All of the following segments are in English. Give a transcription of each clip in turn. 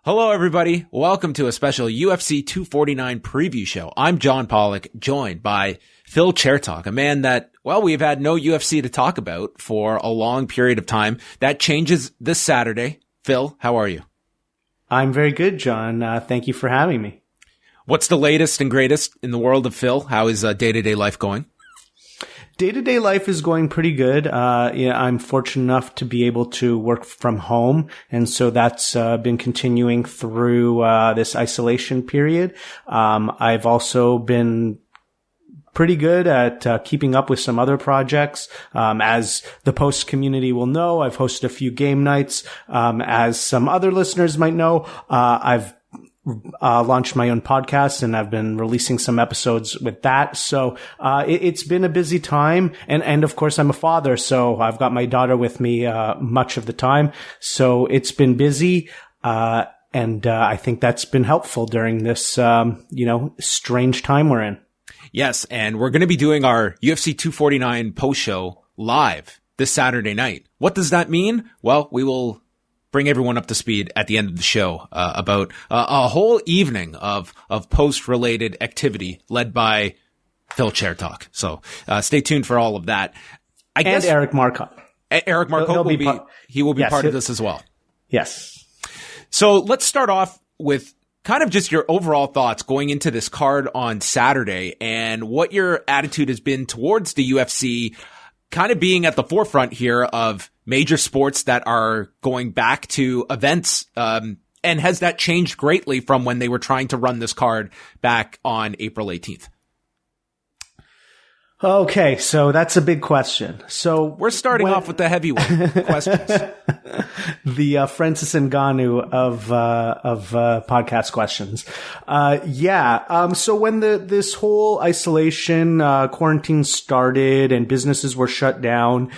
Hello, everybody. Welcome to a special UFC 249 preview show. I'm John Pollock, joined by Phil Chertok, a man that, well, we've had no UFC to talk about for a long period of time. That changes this Saturday. Phil, how are you? I'm very good, John. Thank you for having me. What's the latest and greatest in the world of Phil? How is day-to-day life going? Day-to-day life is going pretty good. I'm fortunate enough to be able to work from home. And so that's been continuing through this isolation period. I've also been pretty good at keeping up with some other projects. As the post community will know, I've hosted a few game nights. As some other listeners might know, I've launched my own podcast and I've been releasing some episodes with that. So, it's been a busy time. And of course I'm a father, so I've got my daughter with me, much of the time. So it's been busy. And I think that's been helpful during this, strange time we're in. Yes. And we're going to be doing our UFC 249 post show live this Saturday night. What does that mean? Well, we will bring everyone up to speed at the end of the show about a whole evening of post-related activity led by Phil Chertok. So stay tuned for all of that. I guess Eric Marcotte. Eric Marcotte will be part of this as well. Yes. So let's start off with kind of just your overall thoughts going into this card on Saturday and what your attitude has been towards the UFC kind of being at the forefront here of major sports that are going back to events. And has that changed greatly from when they were trying to run this card back on April 18th? Okay, so that's a big question. So we're starting off with the heavyweight questions. The Francis Ngannou of podcast questions. So when this whole isolation quarantine started and businesses were shut down,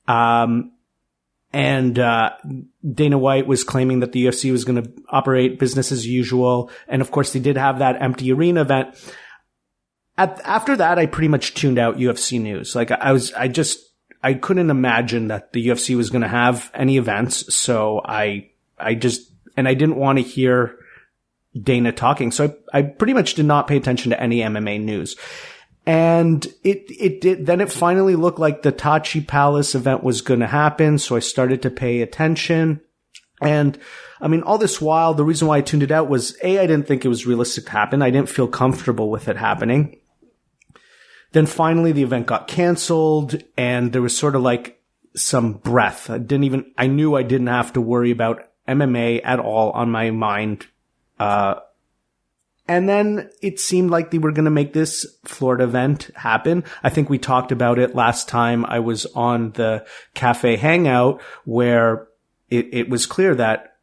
and Dana White was claiming that the UFC was going to operate business as usual, and of course they did have that empty arena event. After that, I pretty much tuned out UFC news. Like I couldn't imagine that the UFC was going to have any events. So I didn't want to hear Dana talking. So I pretty much did not pay attention to any MMA news. And then it finally looked like the Tachi Palace event was going to happen. So I started to pay attention. And I mean, all this while, the reason why I tuned it out was I didn't think it was realistic to happen. I didn't feel comfortable with it happening. Then finally the event got canceled and there was sort of like some breath. I knew I didn't have to worry about MMA at all on my mind. And then it seemed like they were going to make this Florida event happen. I think we talked about it last time I was on the Cafe Hangout where it was clear that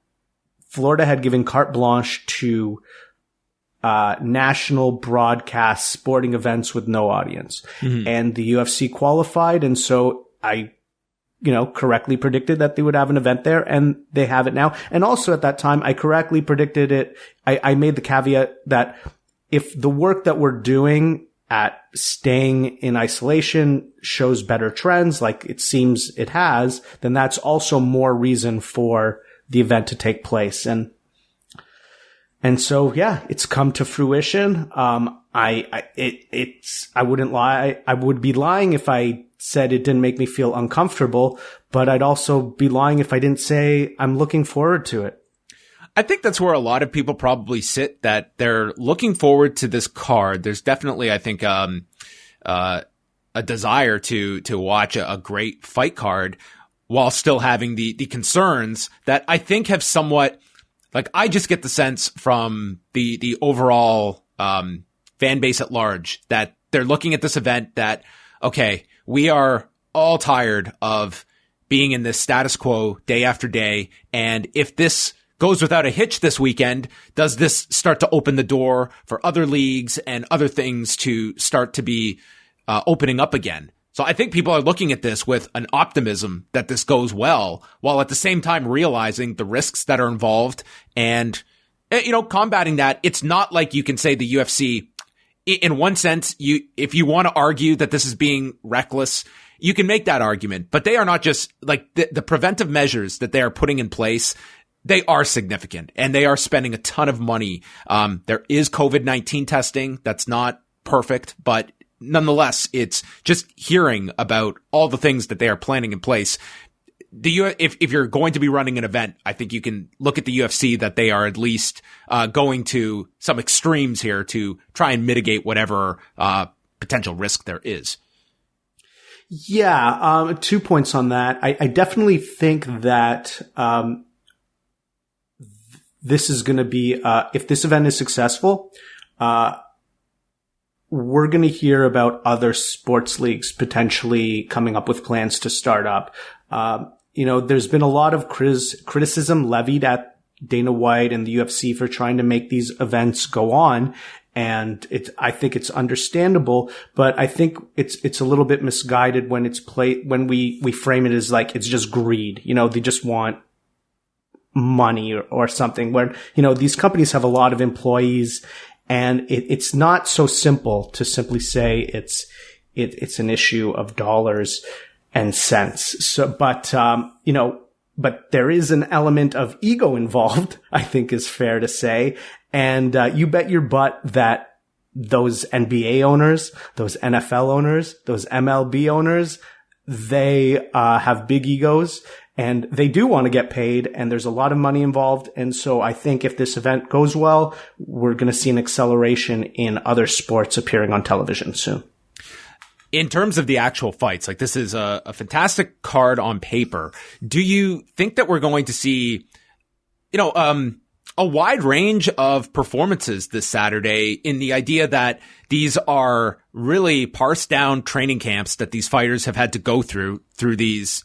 Florida had given carte blanche to national broadcast sporting events with no audience. Mm-hmm. And the UFC qualified. And so I, correctly predicted that they would have an event there and they have it now. And also at that time, I correctly predicted it. I made the caveat that if the work that we're doing at staying in isolation shows better trends, like it seems it has, then that's also more reason for the event to take place. And so, yeah, it's come to fruition. I wouldn't lie. I would be lying if I said it didn't make me feel uncomfortable, but I'd also be lying if I didn't say I'm looking forward to it. I think that's where a lot of people probably sit, that they're looking forward to this card. There's definitely, I think, a desire to watch a great fight card while still having the concerns that I think have somewhat, like, I just get the sense from the overall fan base at large that they're looking at this event that, okay, we are all tired of being in this status quo day after day. And if this goes without a hitch this weekend, does this start to open the door for other leagues and other things to start to be opening up again? So I think people are looking at this with an optimism that this goes well, while at the same time realizing the risks that are involved and, combating that. It's not like you can say the UFC, in one sense, if you want to argue that this is being reckless, you can make that argument, but they are not just like the preventive measures that they are putting in place. They are significant, and they are spending a ton of money. There is COVID-19 testing. That's not perfect, but nonetheless, it's just hearing about all the things that they are planning in place. If you're going to be running an event, I think you can look at the UFC that they are at least going to some extremes here to try and mitigate whatever potential risk there is. Yeah, 2 points on that. I definitely think that this is going to be, if this event is successful, we're going to hear about other sports leagues potentially coming up with plans to start up. There's been a lot of criticism levied at Dana White and the UFC for trying to make these events go on. And I think it's understandable, but I think it's a little bit misguided when when we frame it as like it's just greed. They just want money or something where, these companies have a lot of employees, and it's not so simple to simply say it's an issue of dollars and cents. So, but there is an element of ego involved, I think is fair to say. And, you bet your butt that those NBA owners, those NFL owners, those MLB owners, they, have big egos, and they do want to get paid, and there's a lot of money involved. And so I think if this event goes well, we're going to see an acceleration in other sports appearing on television soon. In terms of the actual fights, like this is a fantastic card on paper. Do you think that we're going to see, a wide range of performances this Saturday, in the idea that these are really parsed down training camps that these fighters have had to go through these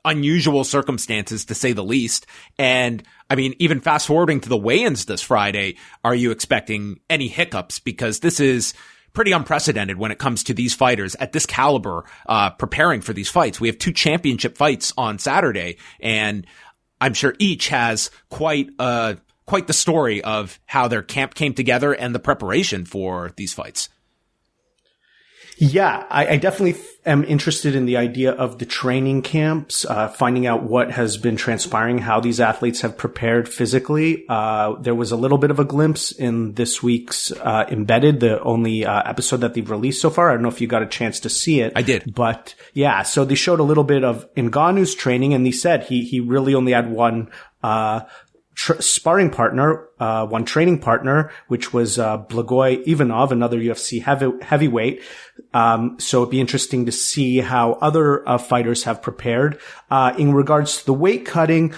unusual circumstances, to say the least? And I mean, even fast forwarding to the weigh-ins this Friday, are you expecting any hiccups? Because this is pretty unprecedented when it comes to these fighters at this caliber, preparing for these fights. We have 2 championship fights on Saturday, and I'm sure each has quite the story of how their camp came together and the preparation for these fights. Yeah, I definitely am interested in the idea of the training camps, finding out what has been transpiring, how these athletes have prepared physically. There was a little bit of a glimpse in this week's Embedded, the only episode that they've released so far. I don't know if you got a chance to see it. I did. But yeah, so they showed a little bit of Ngannou's training, and they said he really only had one sparring partner, one training partner, which was Blagoy Ivanov, another UFC heavyweight. So it'd be interesting to see how other fighters have prepared. In regards to the weight cutting,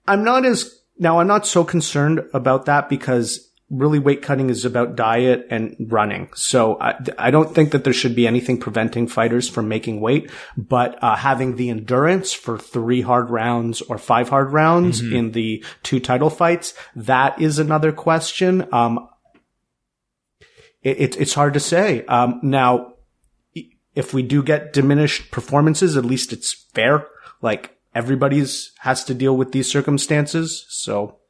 I'm not so concerned about that, because really weight cutting is about diet and running. So I don't think that there should be anything preventing fighters from making weight, but having the endurance for 3 hard rounds or 5 hard rounds in the 2 title fights, that is another question. It's hard to say. Now, if we do get diminished performances, at least it's fair. Like, everybody's has to deal with these circumstances. So.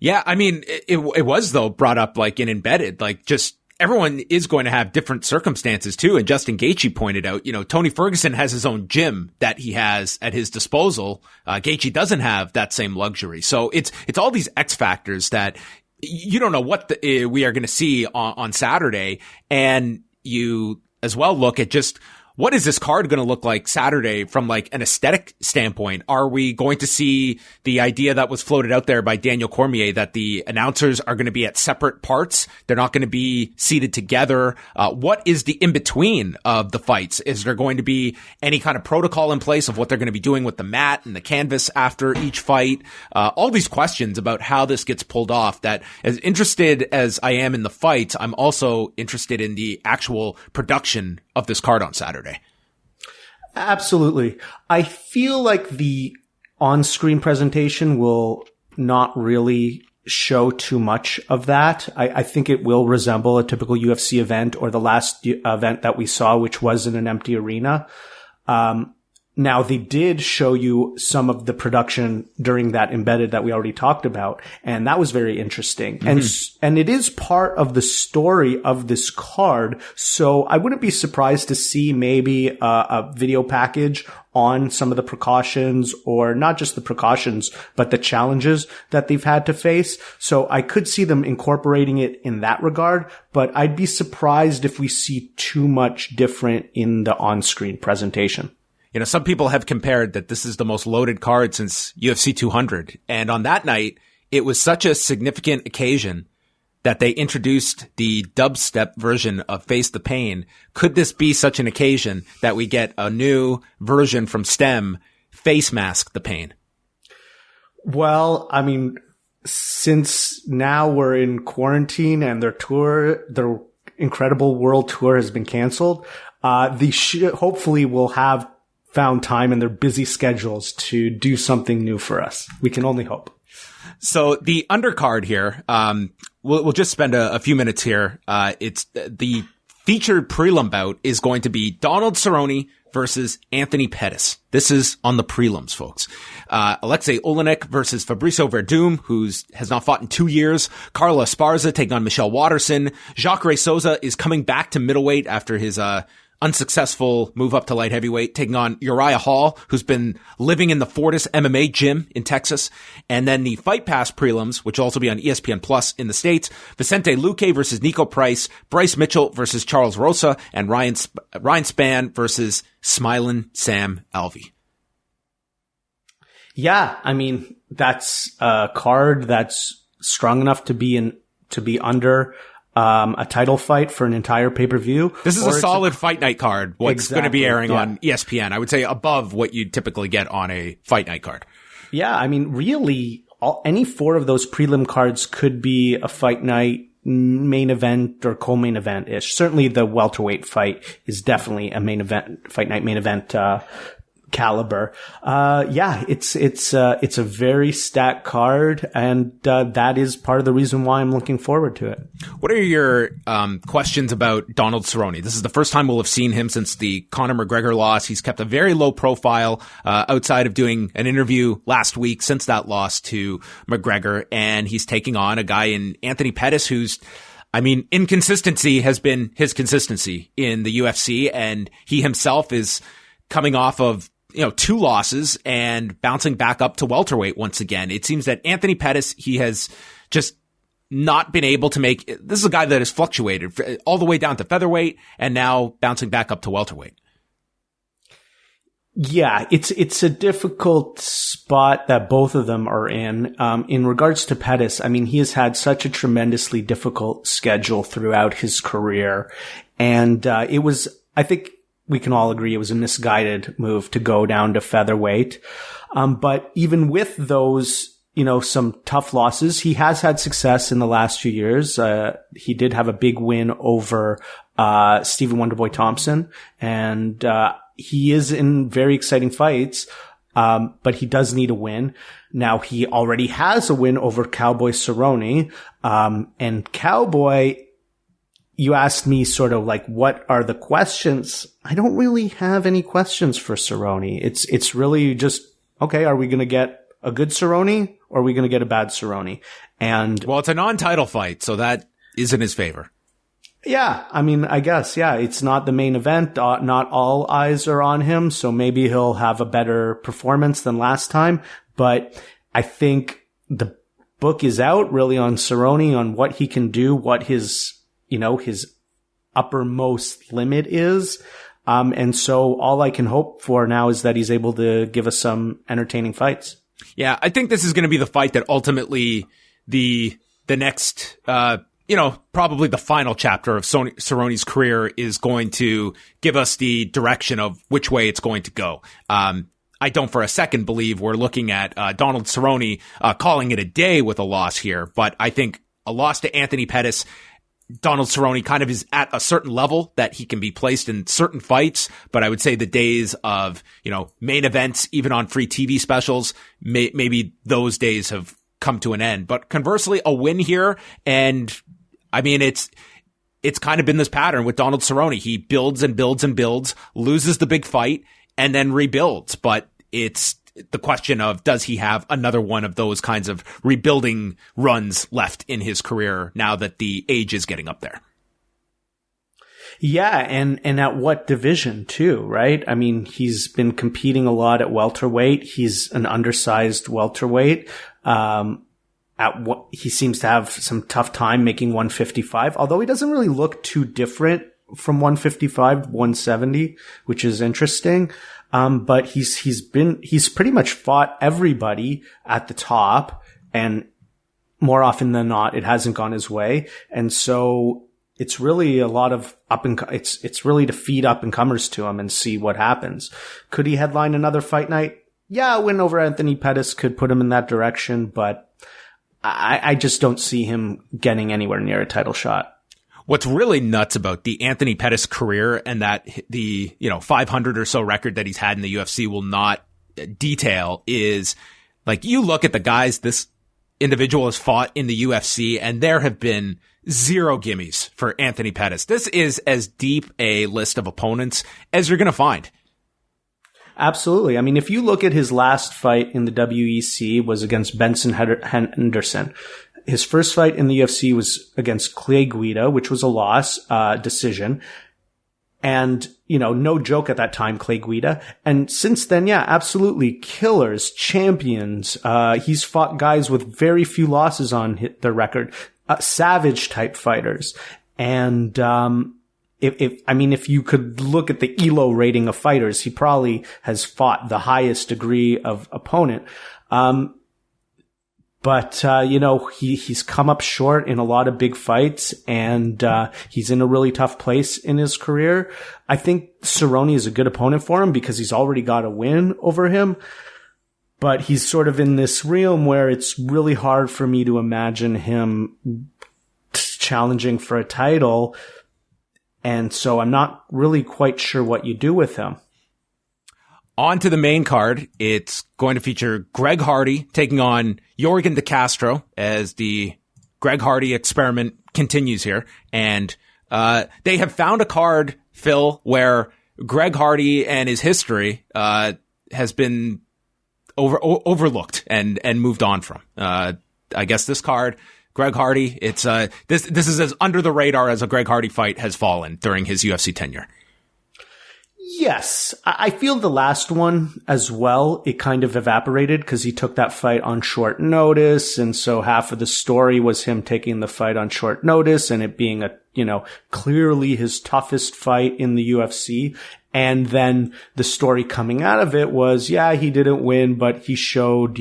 Yeah, I mean, it was, though, brought up like in Embedded, like just everyone is going to have different circumstances too. And Justin Gaethje pointed out, Tony Ferguson has his own gym that he has at his disposal. Gaethje doesn't have that same luxury. So it's all these X factors that you don't know what we are going to see on Saturday. And you as well look at just, what is this card going to look like Saturday from like an aesthetic standpoint? Are we going to see the idea that was floated out there by Daniel Cormier that the announcers are going to be at separate parts? They're not going to be seated together. What is the in-between of the fights? Is there going to be any kind of protocol in place of what they're going to be doing with the mat and the canvas after each fight? All these questions about how this gets pulled off. That, as interested as I am in the fights, I'm also interested in the actual production of this card on Saturday. Absolutely. I feel like the on-screen presentation will not really show too much of that. I think it will resemble a typical UFC event or the last event that we saw, which was in an empty arena. Now, they did show you some of the production during that embedded that we already talked about, and that was very interesting. And it is part of the story of this card, so I wouldn't be surprised to see maybe a video package on some of the precautions, or not just the precautions, but the challenges that they've had to face. So I could see them incorporating it in that regard, but I'd be surprised if we see too much different in the on-screen presentation. You know, some people have compared that this is the most loaded card since UFC 200. And on that night, it was such a significant occasion that they introduced the dubstep version of Face the Pain. Could this be such an occasion that we get a new version from STEM, Face Mask the Pain? Well, I mean, since now we're in quarantine and their incredible world tour has been canceled, hopefully will have found time in their busy schedules to do something new for us. We can only hope. So the undercard here, we'll just spend a few minutes here. It's the featured prelim bout is going to be Donald Cerrone versus Anthony Pettis. This is on the prelims, folks. Alexei Olenek versus Fabricio Verdum, has not fought in 2 years. Carla Esparza taking on Michelle Watterson. Jacare Souza is coming back to middleweight after his unsuccessful move up to light heavyweight, taking on Uriah Hall, who's been living in the Fortis MMA gym in Texas. And then the Fight Pass prelims, which will also be on ESPN Plus in the States, Vicente Luque versus Nico Price, Bryce Mitchell versus Charles Rosa, and Ryan Spann versus Smilin' Sam Alvey. Yeah, I mean, that's a card that's strong enough to be under a title fight for an entire pay-per-view. This is a solid fight night card. What's going to be airing on ESPN. I would say above what you'd typically get on a fight night card. Yeah, I mean, really, any four of those prelim cards could be a fight night main event or co-main event-ish. Certainly the welterweight fight is definitely a main event, fight night main event caliber. It's a very stacked card, and that is part of the reason why I'm looking forward to it. What are your questions about Donald Cerrone? This is the first time we'll have seen him since the Conor McGregor loss. He's kept a very low profile outside of doing an interview last week since that loss to McGregor, and he's taking on a guy in Anthony Pettis who's, I mean, inconsistency has been his consistency in the UFC, and he himself is coming off of 2 losses and bouncing back up to welterweight once again. It seems that Anthony Pettis, he has just not been able to make, this is a guy that has fluctuated all the way down to featherweight and now bouncing back up to welterweight. Yeah, it's a difficult spot that both of them are in. In regards to Pettis, I mean, he has had such a tremendously difficult schedule throughout his career. And I think we can all agree it was a misguided move to go down to featherweight. But even with those, some tough losses, he has had success in the last few years. He did have a big win over Stephen Wonderboy Thompson, and he is in very exciting fights, but he does need a win. Now, he already has a win over Cowboy Cerrone, and Cowboy, you asked me sort of like, what are the questions? I don't really have any questions for Cerrone. It's really just, okay, are we going to get a good Cerrone or are we going to get a bad Cerrone? And well, it's a non-title fight, so that is in his favor. Yeah, I mean, I guess, yeah, it's not the main event. Not all eyes are on him, so maybe he'll have a better performance than last time. But I think the book is out really on Cerrone, on what he can do, what his uppermost limit is. And so all I can hope for now is that he's able to give us some entertaining fights. Yeah, I think this is going to be the fight that ultimately the next, probably the final chapter of Cerrone's career is going to give us the direction of which way it's going to go. I don't for a second believe we're looking at Donald Cerrone calling it a day with a loss here, but I think a loss to Anthony Pettis, Donald Cerrone kind of is at a certain level that he can be placed in certain fights, but I would say the days of, main events, even on free TV specials, maybe those days have come to an end. But conversely, a win here, and I mean, it's kind of been this pattern with Donald Cerrone. He builds and builds and builds, loses the big fight, and then rebuilds. But it's the question of, does he have another one of those kinds of rebuilding runs left in his career now that the age is getting up there? Yeah, and at what division too, right? I mean, he's been competing a lot at welterweight. He's an undersized welterweight. He seems to have some tough time making 155, although he doesn't really look too different from 155 to 170, which is interesting. But he's pretty much fought everybody at the top, and more often than not, it hasn't gone his way. And so it's really a lot of it's really to feed up and comers to him and see what happens. Could he headline another fight night? Yeah, a win over Anthony Pettis could put him in that direction, but I just don't see him getting anywhere near a title shot. What's really nuts about the Anthony Pettis career, and that the 500 or so record that he's had in the UFC will not detail, is like, you look at the guys this individual has fought in the UFC, and there have been zero gimmies for Anthony Pettis. This is as deep a list of opponents as you're going to find. Absolutely. I mean, if you look at his last fight in the WEC was against Benson Henderson. His first fight in the UFC was against Clay Guida, which was a loss, decision. And, no joke at that time, Clay Guida. And since then, yeah, absolutely killers, champions. He's fought guys with very few losses on their record, savage type fighters. And, if you could look at the ELO rating of fighters, he probably has fought the highest degree of opponent. But he's come up short in a lot of big fights, and he's in a really tough place in his career. I think Cerrone is a good opponent for him because he's already got a win over him. But he's sort of in this realm where it's really hard for me to imagine him challenging for a title. And so I'm not really quite sure what you do with him. On to the main card. It's going to feature Greg Hardy taking on Yorgan De Castro as the Greg Hardy experiment continues here. And they have found a card, Phil, where Greg Hardy and his history has been overlooked and moved on from. I guess this card, Greg Hardy, it's this is as under the radar as a Greg Hardy fight has fallen during his UFC tenure. Yes, I feel the last one as well, it kind of evaporated because he took that fight on short notice. And so half of the story was him taking the fight on short notice and it being clearly his toughest fight in the UFC. And then the story coming out of it was, yeah, he didn't win, but he showed,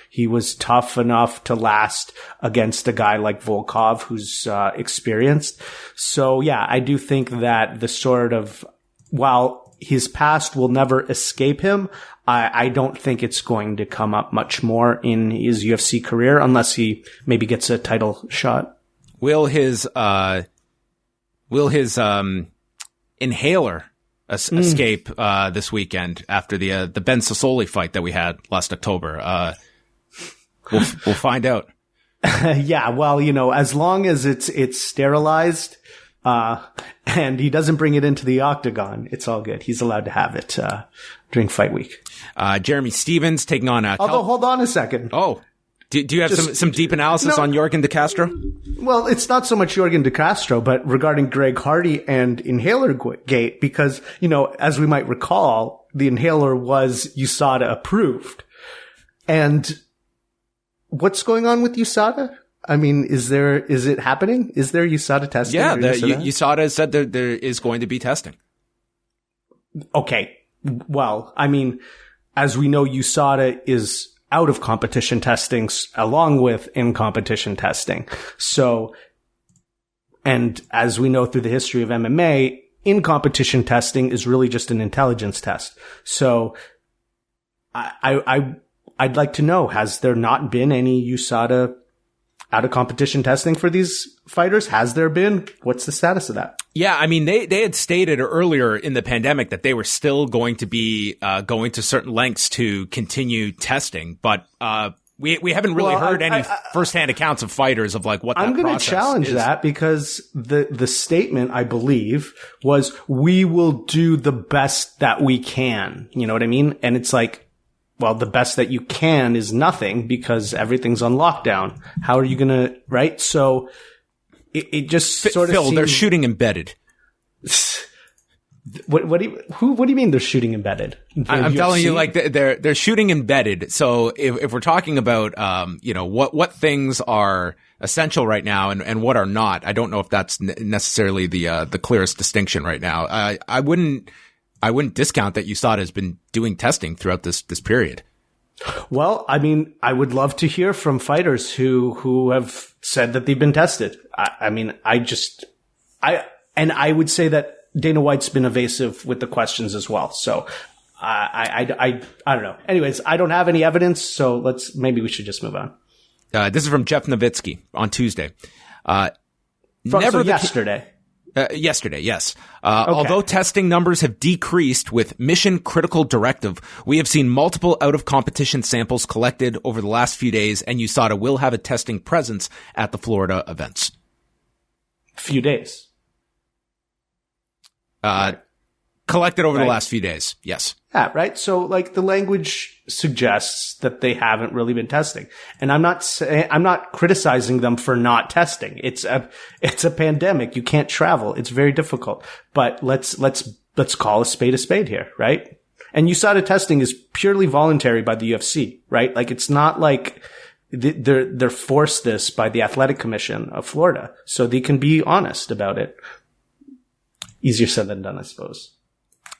he was tough enough to last against a guy like Volkov, who's experienced. So yeah, I do think that the sort of, while his past will never escape him, I don't think it's going to come up much more in his UFC career unless he maybe gets a title shot. Will his inhaler escape this weekend after the Ben Sassoli fight that we had last October? We'll find out. Yeah, well, as long as it's sterilized, and he doesn't bring it into the octagon, it's all good. He's allowed to have it during fight week. Jeremy Stevens taking on although hold on a second. Oh, do you have some deep analysis on Yorgan De Castro? Well, it's not so much Yorgan De Castro, but regarding Greg Hardy and Inhaler Gate, because, as we might recall, the inhaler was USADA approved. And what's going on with USADA? I mean, is it happening? Is there USADA testing? Yeah, USADA said there is going to be testing. Okay. Well, I mean, as we know, USADA is out of competition testing along with in-competition testing. So, and as we know through the history of MMA, in-competition testing is really just an intelligence test. So I'd like to know, has there not been any USADA out of competition testing for these fighters? Has there been? What's the status of that? Yeah, I mean, they had stated earlier in the pandemic that they were still going to be going to certain lengths to continue testing, but We haven't really heard any firsthand accounts of fighters of like what that process is. I'm going to challenge that because the statement, I believe, was we will do the best that we can. You know what I mean? And it's like, well, the best that you can is nothing because everything's on lockdown. How are you going to, right? So it just sort of Phil, they're shooting embedded. What do you mean they're shooting embedded? I'm telling you, like they're shooting embedded. So if we're talking about, what things are essential right now and what are not, I don't know if that's necessarily the clearest distinction right now. I wouldn't discount that USADA has been doing testing throughout this period. Well, I mean, I would love to hear from fighters who have said that they've been tested. I would say that Dana White's been evasive with the questions as well. So I don't know. Anyways, I don't have any evidence. So maybe we should just move on. This is from Jeff Nowitzki on Tuesday. Yesterday. Yesterday, yes. Okay. Although testing numbers have decreased with mission critical directive, we have seen multiple out of competition samples collected over the last few days, and USADA will have a testing presence at the Florida events. Few days. Collected over the last few days. Yes. Yeah, right. So like the language suggests that they haven't really been testing. And I'm not criticizing them for not testing. It's a pandemic. You can't travel. It's very difficult, but let's call a spade here, right? And USADA testing is purely voluntary by the UFC, right? Like it's not like they're forced this by the Athletic Commission of Florida. So they can be honest about it. Easier said than done, I suppose.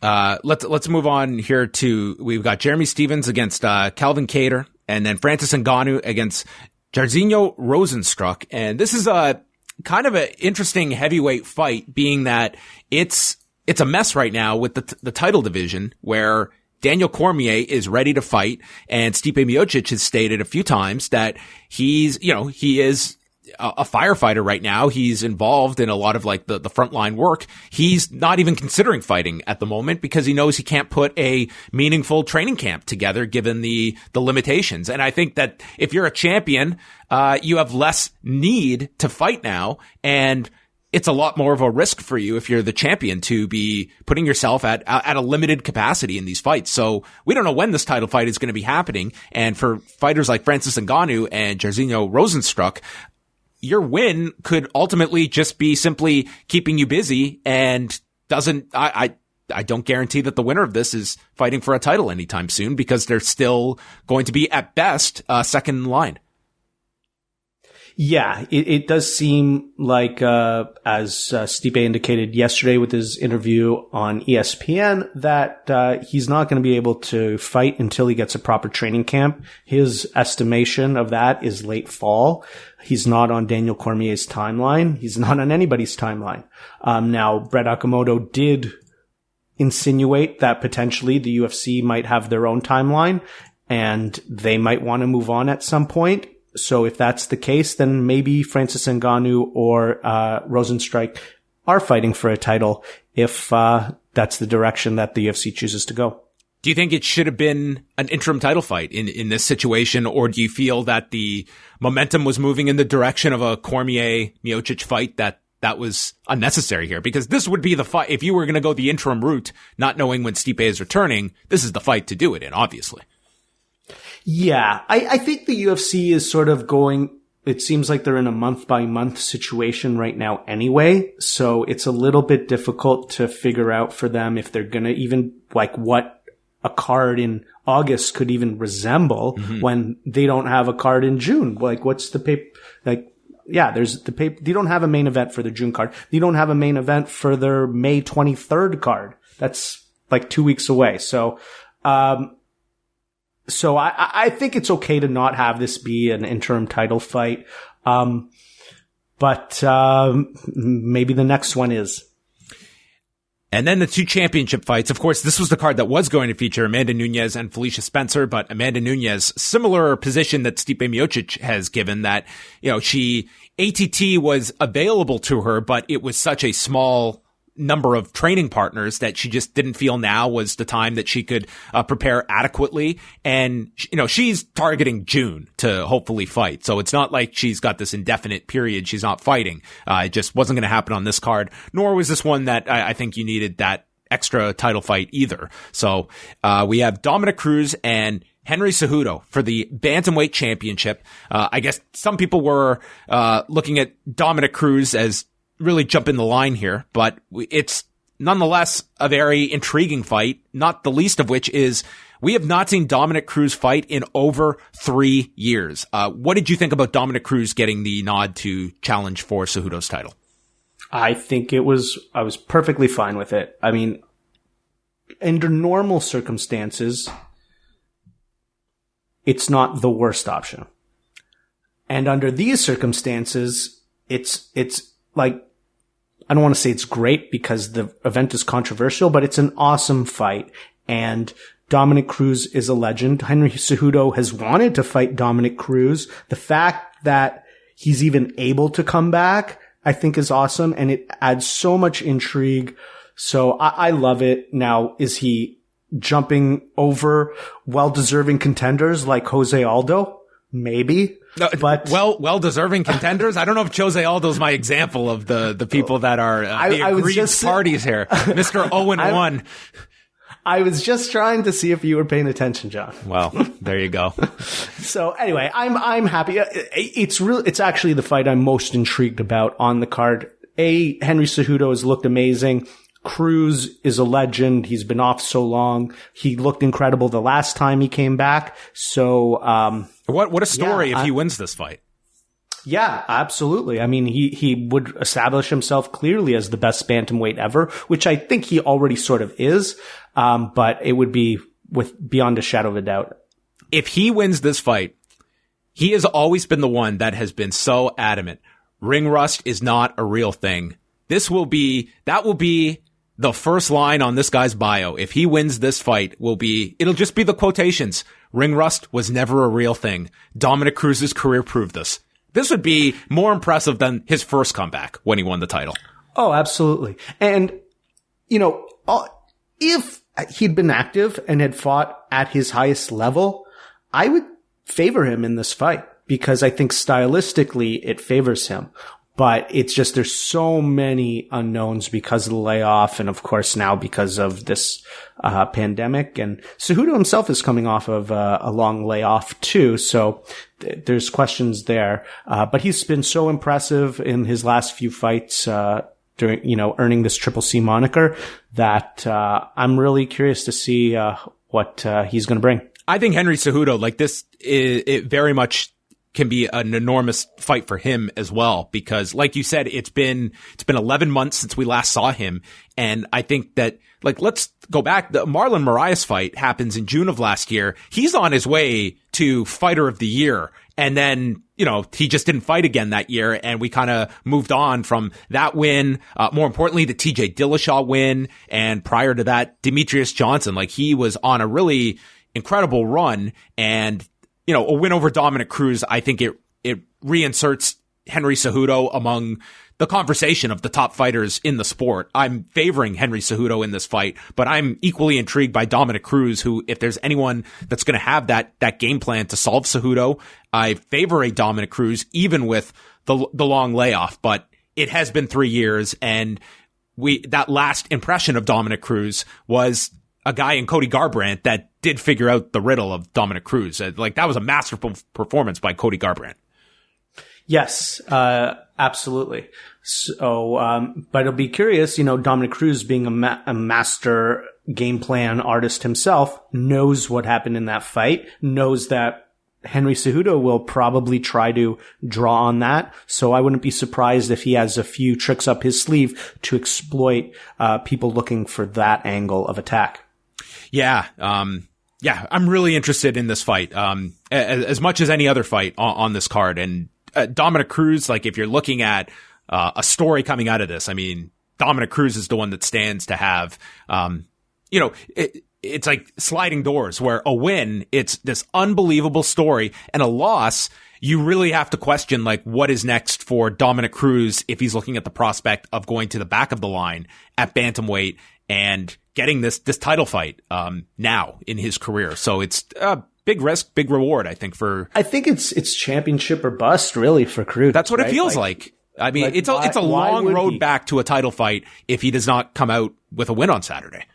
Let's move on here we've got Jeremy Stephens against, Calvin Kattar, and then Francis Ngannou against Jairzinho Rozenstruik. And this is a kind of an interesting heavyweight fight, being that it's a mess right now with the title division, where Daniel Cormier is ready to fight, and Stipe Miocic has stated a few times that he is a firefighter right now. He's involved in a lot of like the frontline work. He's not even considering fighting at the moment because he knows he can't put a meaningful training camp together given the limitations. And I think that if you're a champion, you have less need to fight now, and it's a lot more of a risk for you if you're the champion to be putting yourself at a limited capacity in these fights. So we don't know when this title fight is going to be happening. And for fighters like Francis Ngannou and Jairzinho Rozenstruik, your win could ultimately just be simply keeping you busy, and I don't guarantee that the winner of this is fighting for a title anytime soon, because they're still going to be at best second in line. Yeah, it does seem like, as Stipe indicated yesterday with his interview on ESPN, that he's not going to be able to fight until he gets a proper training camp. His estimation of that is late fall. He's not on Daniel Cormier's timeline. He's not on anybody's timeline. Now, Brett Okamoto did insinuate that potentially the UFC might have their own timeline, and they might want to move on at some point. So if that's the case, then maybe Francis Ngannou or Rozenstruik are fighting for a title if that's the direction that the UFC chooses to go. Do you think it should have been an interim title fight in this situation, or do you feel that the momentum was moving in the direction of a Cormier-Miocic fight that was unnecessary here? Because this would be the fight. If you were going to go the interim route, not knowing when Stipe is returning, this is the fight to do it in, obviously. Yeah, I think the UFC is sort of going, it seems like they're in a month-by-month situation right now anyway, so it's a little bit difficult to figure out for them if they're gonna even, like, what a card in August could even resemble when they don't have a card in June. Like, what's the there's the they don't have a main event for their June card. They don't have a main event for their May 23rd card. That's like 2 weeks away. So I think it's okay to not have this be an interim title fight. But maybe the next one is. And then the two championship fights. Of course, this was the card that was going to feature Amanda Nunes and Felicia Spencer, but Amanda Nunes, similar position that Stipe Miocic has given, that, ATT was available to her, but it was such a small number of training partners that she just didn't feel now was the time that she could prepare adequately. And, she's targeting June to hopefully fight. So it's not like she's got this indefinite period she's not fighting. It just wasn't going to happen on this card, nor was this one that I think you needed that extra title fight either. So we have Dominick Cruz and Henry Cejudo for the bantamweight championship. I guess some people were looking at Dominick Cruz as really jumping the line here, but it's nonetheless a very intriguing fight, not the least of which is we have not seen Dominick Cruz fight in over 3 years. What did you think about Dominick Cruz getting the nod to challenge for Cejudo's title? I think I was perfectly fine with it. I mean, under normal circumstances, it's not the worst option. And under these circumstances, it's like, I don't want to say it's great because the event is controversial, but it's an awesome fight. And Dominick Cruz is a legend. Henry Cejudo has wanted to fight Dominick Cruz. The fact that he's even able to come back, I think is awesome. And it adds so much intrigue. So I love it. Now, is he jumping over well-deserving contenders like Jose Aldo? Maybe. But well-deserving contenders. I don't know if Jose Aldo's my example of the people that are the aggrieved parties here. Mr. 0-1. I was just trying to see if you were paying attention, John. Well, there you go. So anyway, I'm happy. It's actually the fight I'm most intrigued about on the card. Henry Cejudo has looked amazing. Cruz is a legend. He's been off so long. He looked incredible the last time he came back. So, what a story if he wins this fight. Yeah, absolutely. I mean, he would establish himself clearly as the best bantamweight ever, which I think he already sort of is. But it would be beyond a shadow of a doubt. If he wins this fight, he has always been the one that has been so adamant. Ring rust is not a real thing. That will be the first line on this guy's bio. If he wins this fight, it'll just be the quotations. Ring rust was never a real thing. Dominick Cruz's career proved this. This would be more impressive than his first comeback when he won the title. Oh, absolutely. And, if he'd been active and had fought at his highest level, I would favor him in this fight because I think stylistically it favors him. But it's just there's so many unknowns because of the layoff and, of course, now because of this pandemic. And Cejudo himself is coming off of a long layoff, too. So there's questions there. But he's been so impressive in his last few fights during, earning this Triple C moniker that I'm really curious to see what he's going to bring. I think Henry Cejudo, like this, it very much can be an enormous fight for him as well, because like you said, it's been 11 months since we last saw him. And I think that, let's go back. The Marlon Moraes fight happens in June of last year. He's on his way to fighter of the year. And then, he just didn't fight again that year. And we kind of moved on from that win. More importantly, the TJ Dillashaw win. And prior to that, Demetrius Johnson, he was on a really incredible run. And a win over Dominick Cruz, I think it reinserts Henry Cejudo among the conversation of the top fighters in the sport. I'm favoring Henry Cejudo in this fight, but I'm equally intrigued by Dominick Cruz, who, if there's anyone that's going to have that game plan to solve Cejudo, I favor a Dominick Cruz, even with the long layoff. But it has been 3 years, and that last impression of Dominick Cruz was a guy in Cody Garbrandt that did figure out the riddle of Dominick Cruz. That was a masterful performance by Cody Garbrandt. Yes, absolutely. So, but it'll be curious, Dominick Cruz being a master game plan artist himself knows what happened in that fight, knows that Henry Cejudo will probably try to draw on that. So I wouldn't be surprised if he has a few tricks up his sleeve to exploit, people looking for that angle of attack. Yeah. I'm really interested in this fight, as much as any other fight on this card. And Dominick Cruz, if you're looking at a story coming out of this, I mean, Dominick Cruz is the one that stands to have, it's like sliding doors where a win, it's this unbelievable story, and a loss, you really have to question, like, what is next for Dominick Cruz if he's looking at the prospect of going to the back of the line at bantamweight and getting this title fight now in his career. So it's a big risk, big reward, I think, I think it's championship or bust, really, for Cruz. That's what it feels like. I mean, it's a long road back to a title fight if he does not come out with a win on Saturday.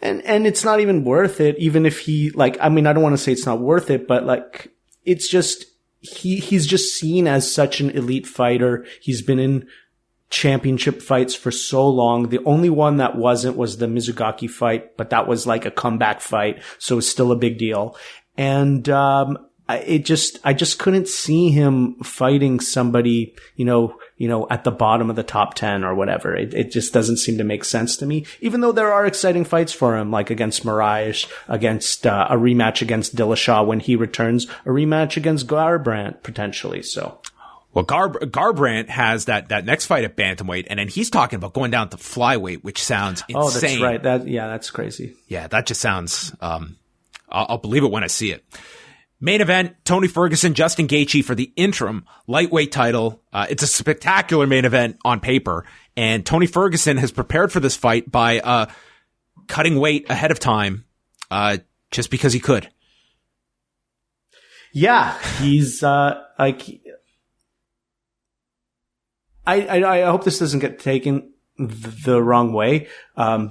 And it's not even worth it, even if he, like, I mean, I don't want to say it's not worth it, but like, it's just, he's just seen as such an elite fighter. He's been in championship fights for so long. The only one that wasn't was the Mizugaki fight, but that was like a comeback fight. So it's still a big deal. And, I just couldn't see him fighting somebody, at the bottom of the top 10 or whatever. It just doesn't seem to make sense to me, even though there are exciting fights for him, like against Moraes, against, a rematch against Dillashaw when he returns, a rematch against Garbrandt potentially. So. Well, Garbrandt has that next fight at bantamweight, and then he's talking about going down to flyweight, which sounds insane. Oh, that's right. That's crazy. Yeah, that just sounds, I'll believe it when I see it. Main event, Tony Ferguson, Justin Gaethje for the interim lightweight title. It's a spectacular main event on paper, and Tony Ferguson has prepared for this fight by cutting weight ahead of time just because he could. Yeah, he's like, I hope this doesn't get taken the wrong way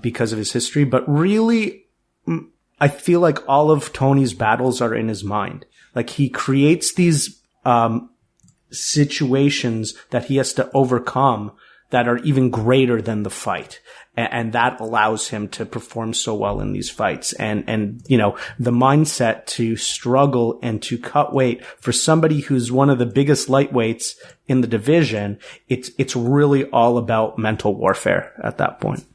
because of his history, but really, I feel like all of Tony's battles are in his mind. Like, he creates these situations that he has to overcome that are even greater than the fight. And that allows him to perform so well in these fights. And the mindset to struggle and to cut weight for somebody who's one of the biggest lightweights in the division, it's really all about mental warfare at that point.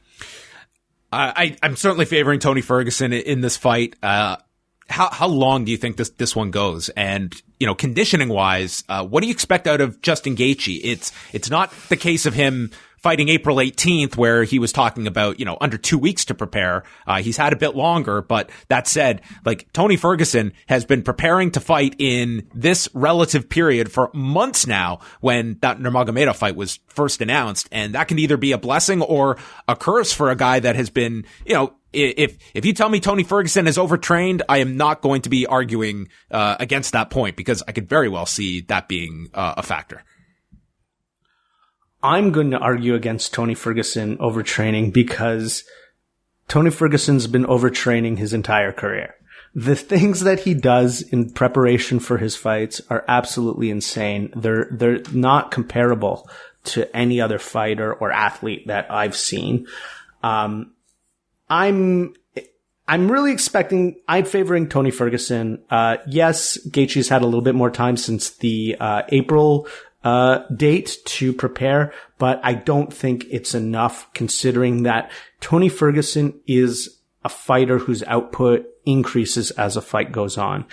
I'm certainly favoring Tony Ferguson in this fight. How long do you think this one goes? And, conditioning wise, what do you expect out of Justin Gaethje? It's not the case of him fighting April 18th where he was talking about, under 2 weeks to prepare. He's had a bit longer, but that said, like, Tony Ferguson has been preparing to fight in this relative period for months now when that Nurmagomedov fight was first announced. And that can either be a blessing or a curse for a guy that has been, if you tell me Tony Ferguson is overtrained, I am not going to be arguing against that point, because I could very well see that being a factor. I'm going to argue against Tony Ferguson overtraining, because Tony Ferguson's been overtraining his entire career. The things that he does in preparation for his fights are absolutely insane. They're not comparable to any other fighter or athlete that I've seen. I'm really I'm favoring Tony Ferguson. Yes, Gaethje's had a little bit more time since the April date to prepare, but I don't think it's enough, considering that Tony Ferguson is a fighter whose output increases as a fight goes on.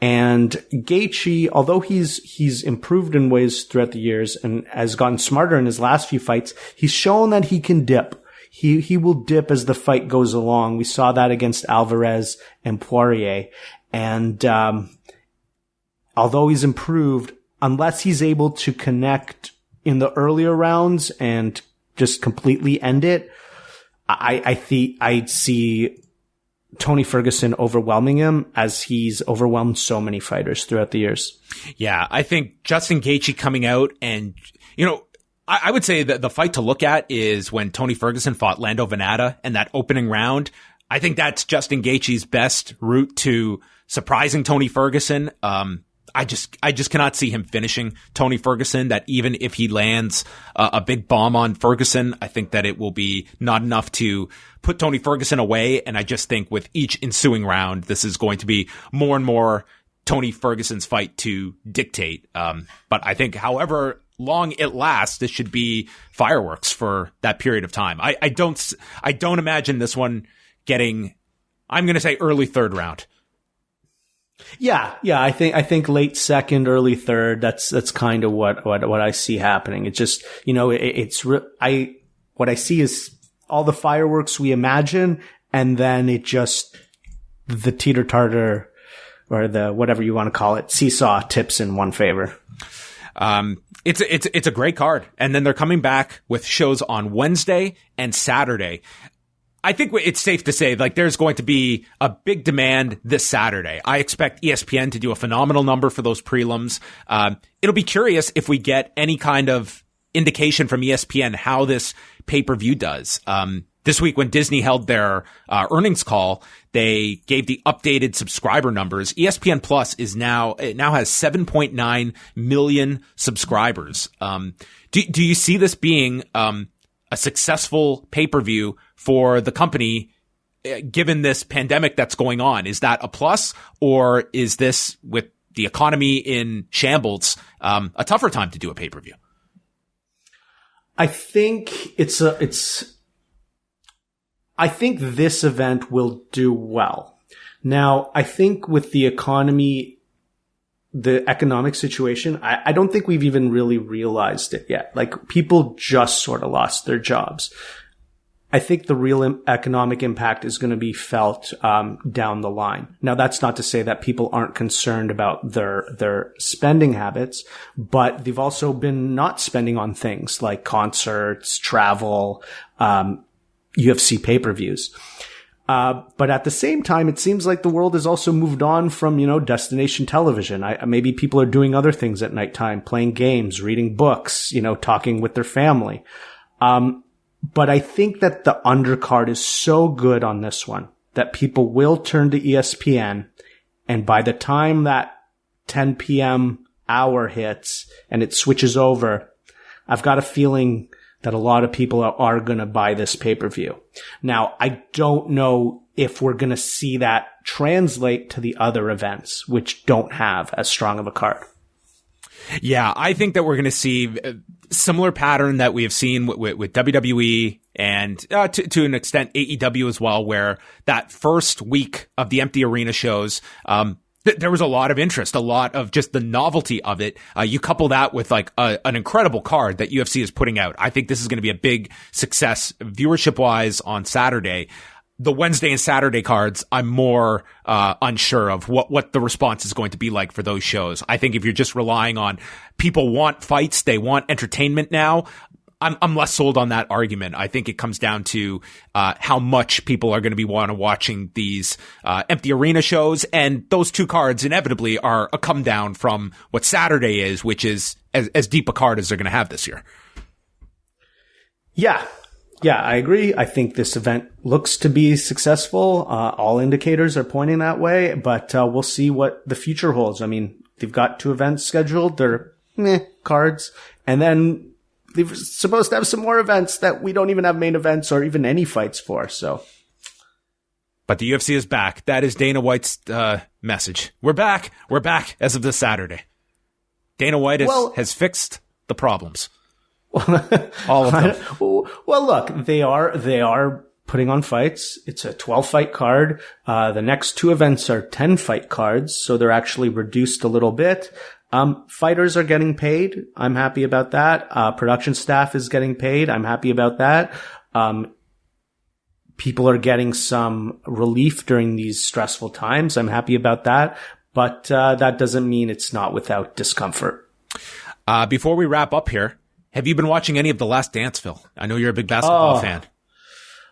And Gaethje, although he's improved in ways throughout the years and has gotten smarter in his last few fights, he's shown that he can dip. He will dip as the fight goes along. We saw that against Alvarez and Poirier. And although he's improved, unless he's able to connect in the earlier rounds and just completely end it, I see Tony Ferguson overwhelming him, as he's overwhelmed so many fighters throughout the years. Yeah, I think Justin Gaethje coming out and, I would say that the fight to look at is when Tony Ferguson fought Lando Venata and that opening round. I think that's Justin Gaethje's best route to surprising Tony Ferguson. I just cannot see him finishing Tony Ferguson, that even if he lands a big bomb on Ferguson, I think that it will be not enough to put Tony Ferguson away. And I just think with each ensuing round, this is going to be more and more Tony Ferguson's fight to dictate. But I think however long it lasts, this should be fireworks for that period of time. I don't imagine this one getting, I'm going to say early third round. Yeah. I think late second, early third. That's kind of what I see happening. It just, what I see is all the fireworks we imagine, and then the teeter-tarter, or the whatever you want to call it, seesaw tips in one favor. It's a great card. And then they're coming back with shows on Wednesday and Saturday. I think it's safe to say, like, there's going to be a big demand this Saturday. I expect ESPN to do a phenomenal number for those prelims. It'll be curious if we get any kind of indication from ESPN how this pay-per-view does. This week when Disney held their earnings call, they gave the updated subscriber numbers. ESPN Plus now has 7.9 million subscribers. Do you see this being a successful pay-per-view for the company given this pandemic that's going on? Is that a plus, or is this, with the economy in shambles, a tougher time to do a pay-per-view? I think I think this event will do well. Now, I think with the economy, the economic situation, I don't think we've even really realized it yet. Like, people just sort of lost their jobs. I think the real economic impact is going to be felt down the line. Now, that's not to say that people aren't concerned about their spending habits, but they've also been not spending on things like concerts, travel, UFC pay-per-views. But at the same time, it seems like the world has also moved on from, destination television. Maybe people are doing other things at nighttime, playing games, reading books, talking with their family. But I think that the undercard is so good on this one that people will turn to ESPN. And by the time that 10 p.m. hour hits and it switches over, I've got a feeling that a lot of people are going to buy this pay-per-view. Now, I don't know if we're going to see that translate to the other events, which don't have as strong of a card. Yeah, I think that we're going to see a similar pattern that we have seen with WWE and to an extent AEW as well, where that first week of the empty arena shows, there was a lot of interest, a lot of just the novelty of it. You couple that with like an incredible card that UFC is putting out. I think this is going to be a big success viewership wise on Saturday. The Wednesday and Saturday cards, I'm more unsure of what the response is going to be like for those shows. I think if you're just relying on people want fights, they want entertainment now, I'm less sold on that argument. I think it comes down to how much people are going to be watching these empty arena shows, and those two cards inevitably are a come down from what Saturday is, which is as deep a card as they're going to have this year. Yeah, I agree. I think this event looks to be successful. All indicators are pointing that way, but we'll see what the future holds. I mean, they've got 2 events scheduled. They're cards. And then they're supposed to have some more events that we don't even have main events or even any fights for. So, but the UFC is back. That is Dana White's message. We're back. We're back as of this Saturday. Dana White has fixed the problems. All of them. Well, look, they are putting on fights. It's a 12-fight card. The next 2 events are 10-fight cards, so they're actually reduced a little bit. Fighters are getting paid. I'm happy about that. Production staff is getting paid. I'm happy about that. People are getting some relief during these stressful times. I'm happy about that. But that doesn't mean it's not without discomfort. Before we wrap up here, have you been watching any of The Last Dance, Phil? I know you're a big basketball fan.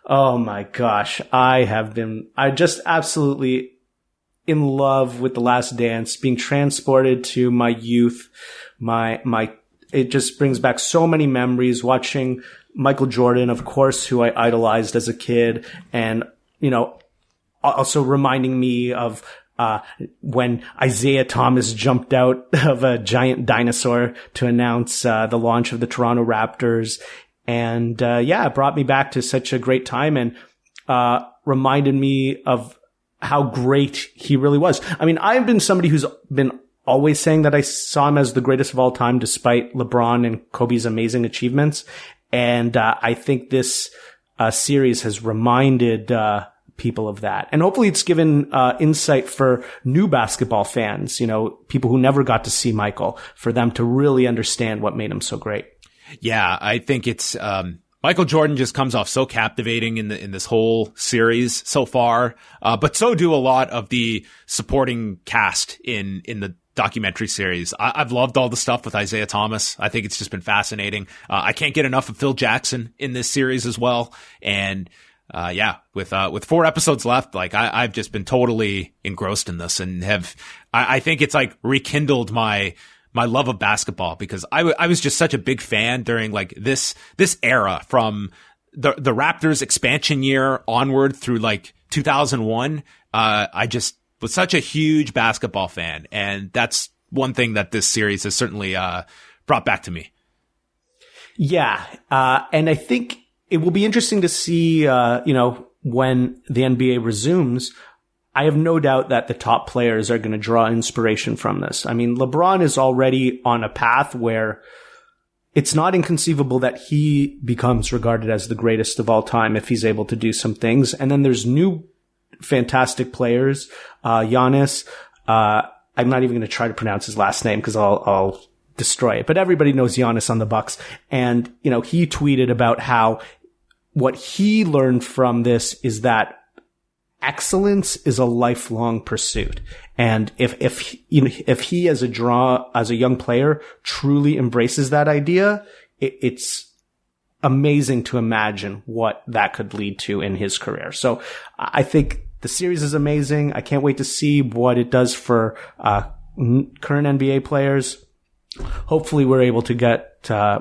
Oh my gosh. I just absolutely in love with The Last Dance, being transported to my youth. It just brings back so many memories, watching Michael Jordan, of course, who I idolized as a kid. And, also reminding me of when Isaiah Thomas jumped out of a giant dinosaur to announce the launch of the Toronto Raptors. And it brought me back to such a great time and reminded me of how great he really was. I mean, I've been somebody who's been always saying that I saw him as the greatest of all time, despite LeBron and Kobe's amazing achievements. And I think this series has reminded people of that. And hopefully it's given insight for new basketball fans, people who never got to see Michael, for them to really understand what made him so great. Yeah, I think it's Michael Jordan just comes off so captivating in this whole series so far. But so do a lot of the supporting cast in the documentary series. I've loved all the stuff with Isaiah Thomas. I think it's just been fascinating. I can't get enough of Phil Jackson in this series as well. And with 4 episodes left, like I've just been totally engrossed in this and I think it's like rekindled my love of basketball, because I was just such a big fan during like this era from the Raptors expansion year onward through like 2001. I just was such a huge basketball fan, and that's one thing that this series has certainly brought back to me. Yeah, and I think it will be interesting to see, when the NBA resumes. I have no doubt that the top players are going to draw inspiration from this. I mean, LeBron is already on a path where it's not inconceivable that he becomes regarded as the greatest of all time if he's able to do some things. And then there's new fantastic players. Giannis, I'm not even going to try to pronounce his last name because I'll destroy it. But everybody knows Giannis on the Bucks. And, he tweeted about how what he learned from this is that excellence is a lifelong pursuit. And if he as a young player truly embraces that idea, it's amazing to imagine what that could lead to in his career. So I think the series is amazing. I can't wait to see what it does for current NBA players. Hopefully we're able to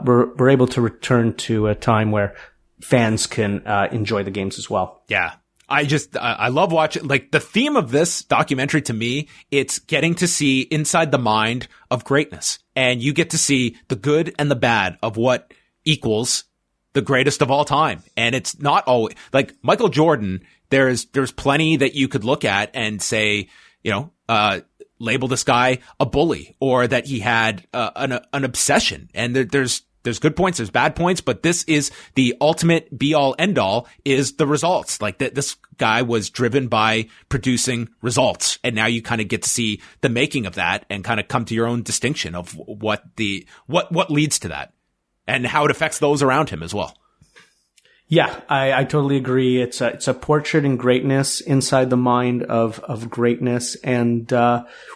we're able to return to a time where fans can enjoy the games as well. Yeah. I love watching, like, the theme of this documentary to me, it's getting to see inside the mind of greatness. And you get to see the good and the bad of what equals the greatest of all time. And it's not always, like, Michael Jordan, there's plenty that you could look at and say, label this guy a bully, or that he had an obsession. And there's good points, there's bad points, but this is the ultimate be all end all is the results. Like this guy was driven by producing results. And now you kind of get to see the making of that and kind of come to your own distinction of what leads to that and how it affects those around him as well. Yeah, I totally agree. It's a portrait in greatness inside the mind of greatness, and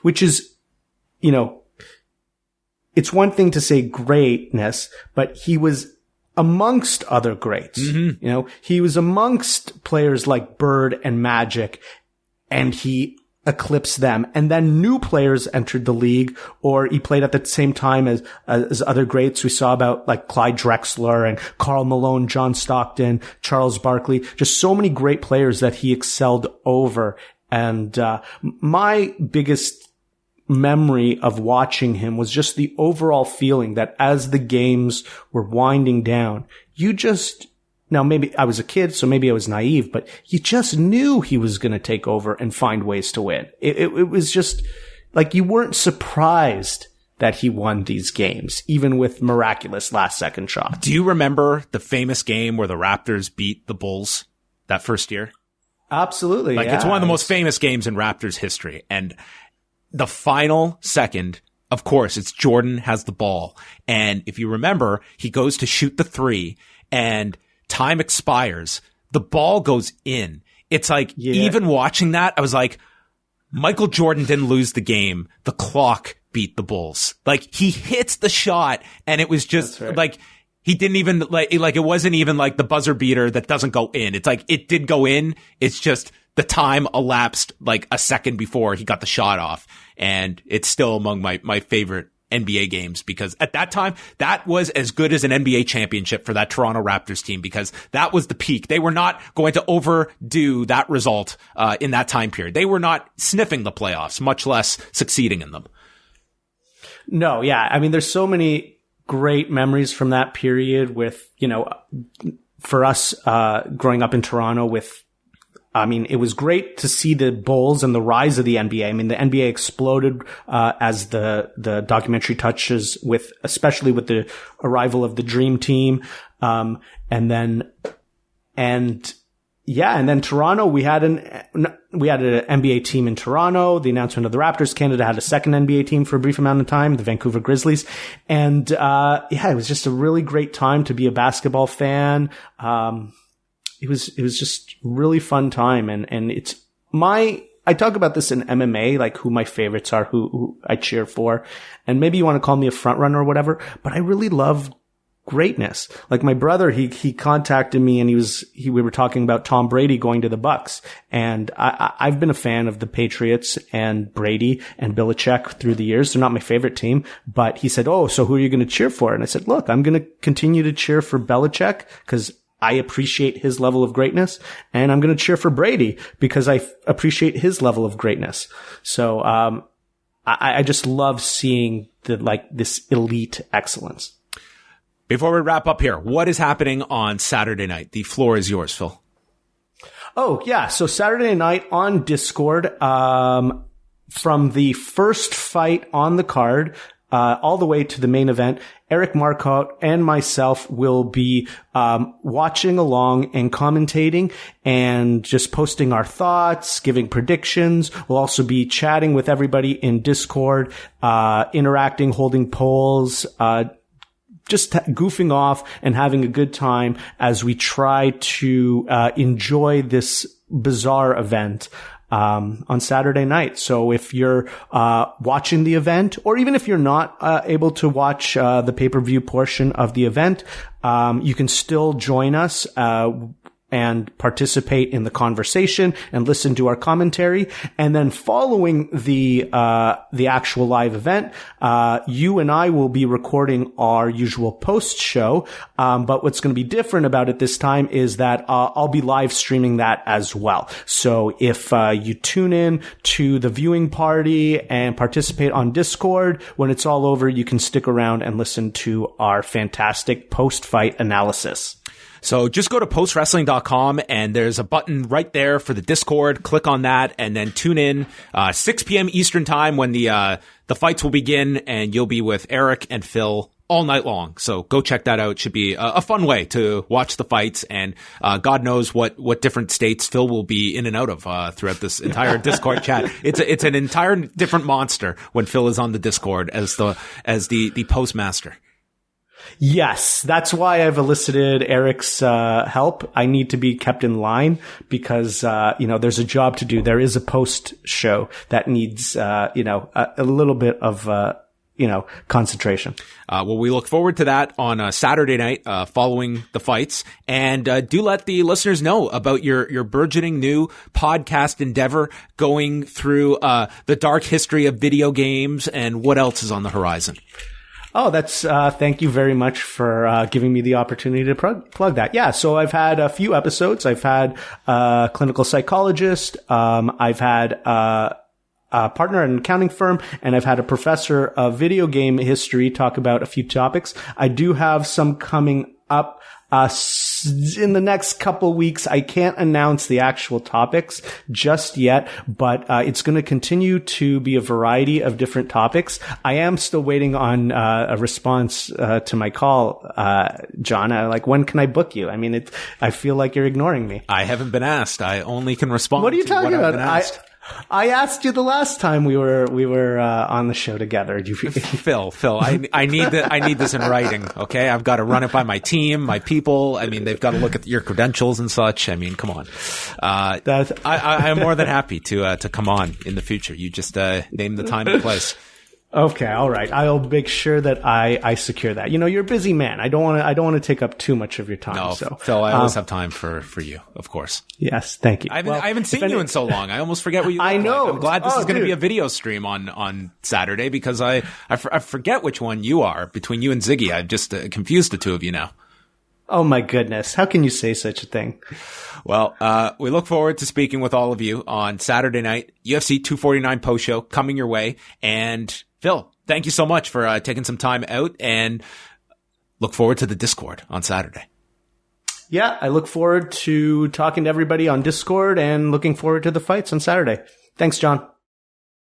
which is, it's one thing to say greatness, but he was amongst other greats. Mm-hmm. He was amongst players like Bird and Magic, and he eclipsed them. And then new players entered the league, or he played at the same time as other greats. We saw about like Clyde Drexler and Karl Malone, John Stockton, Charles Barkley, just so many great players that he excelled over. And my biggest memory of watching him was just the overall feeling that as the games were winding down, now maybe I was a kid, so maybe I was naive, but you just knew he was going to take over and find ways to win. It was just like you weren't surprised that he won these games, even with miraculous last second shots. Do you remember the famous game where the Raptors beat the Bulls that first year? Absolutely. Like, it's one of the most famous games in Raptors history. And the final second, of course, it's Jordan has the ball. And if you remember, he goes to shoot the 3 and time expires. The ball goes in. It's like, even watching that, I was like, Michael Jordan didn't lose the game. The clock beat the Bulls. Like, he hits the shot and it was just like, he didn't even like, it wasn't even like the buzzer beater that doesn't go in. It's like, it did go in. It's just the time elapsed like a second before he got the shot off. And it's still among my favorite NBA games, because at that time, that was as good as an NBA championship for that Toronto Raptors team, because that was the peak. They were not going to overdo that result in that time period. They were not sniffing the playoffs, much less succeeding in them. No, yeah. I mean, there's so many great memories from that period with, for us growing up in Toronto it was great to see the Bulls and the rise of the NBA. I mean, the NBA exploded, as the documentary touches especially with the arrival of the Dream Team. And yeah, and then Toronto, we had an NBA team in Toronto, the announcement of the Raptors. Canada had a second NBA team for a brief amount of time, the Vancouver Grizzlies. And, yeah, it was just a really great time to be a basketball fan. It was just really fun time. And it's I talk about this in MMA, like who my favorites are, who I cheer for. And maybe you want to call me a front runner or whatever, but I really love greatness. Like my brother, he contacted me and we were talking about Tom Brady going to the Bucks. And I've been a fan of the Patriots and Brady and Belichick through the years. They're not my favorite team, but he said, "Oh, so who are you going to cheer for?" And I said, "Look, I'm going to continue to cheer for Belichick because I appreciate his level of greatness, and I'm going to cheer for Brady because I appreciate his level of greatness." So, I just love seeing this elite excellence. Before we wrap up here, what is happening on Saturday night? The floor is yours, Phil. Oh, yeah. So Saturday night on Discord, from the first fight on the card, all the way to the main event, Eric Marcotte and myself will be watching along and commentating and just posting our thoughts, giving predictions. We'll also be chatting with everybody in Discord, interacting, holding polls, just goofing off and having a good time as we try to enjoy this bizarre event on Saturday night. So if you're watching the event, or even if you're not able to watch the pay-per-view portion of the event, you can still join us and participate in the conversation and listen to our commentary. And then following the actual live event, you and I will be recording our usual post show. But what's going to be different about it this time is that, I'll be live streaming that as well. So if, you tune in to the viewing party and participate on Discord, when it's all over, you can stick around and listen to our fantastic post-fight analysis. So just go to postwrestling.com and there's a button right there for the Discord. Click on that and then tune in 6 p.m. Eastern time when the fights will begin, and you'll be with Eric and Phil all night long. So go check that out. It should be a fun way to watch the fights, and God knows what different states Phil will be in and out of throughout this entire Discord chat. It's an entire different monster when Phil is on the Discord as the postmaster. Yes, that's why I've elicited Eric's help. I need to be kept in line because there's a job to do. There is a post show that needs a little bit of concentration. Well, we look forward to that on Saturday night following the fights, and do let the listeners know about your burgeoning new podcast endeavor, going through the dark history of video games and what else is on the horizon. Oh, that's, thank you very much for, giving me the opportunity to plug that. Yeah. So I've had a few episodes. I've had a clinical psychologist. I've had, a partner at an accounting firm, and I've had a professor of video game history talk about a few topics. I do have some coming up, in the next couple weeks. I can't announce the actual topics just yet, but it's going to continue to be a variety of different topics. I am still waiting on a response to my call, John. When can I book you? I mean, I feel like you're ignoring me. I haven't been asked. I only can respond. What are you talking about? I asked you the last time we were on the show together. Phil, I need this in writing. Okay, I've got to run it by my team, my people. I mean, they've got to look at your credentials and such. I mean, come on. I am more than happy to come on in the future. You just name the time and place. Okay, all right. I'll make sure that I secure that. You're a busy man. I don't want to take up too much of your time. No, so Phil, I always have time for you, of course. Yes, thank you. I haven't seen you in so long. I almost forget what you look I know. like. I'm glad this is going to be a video stream on Saturday, because I forget which one you are between you and Ziggy. I've just confused the two of you now. Oh my goodness. How can you say such a thing? Well, we look forward to speaking with all of you on Saturday night. UFC 249 post show coming your way. And Phil, thank you so much for taking some time out, and look forward to the Discord on Saturday. Yeah, I look forward to talking to everybody on Discord and looking forward to the fights on Saturday. Thanks, John.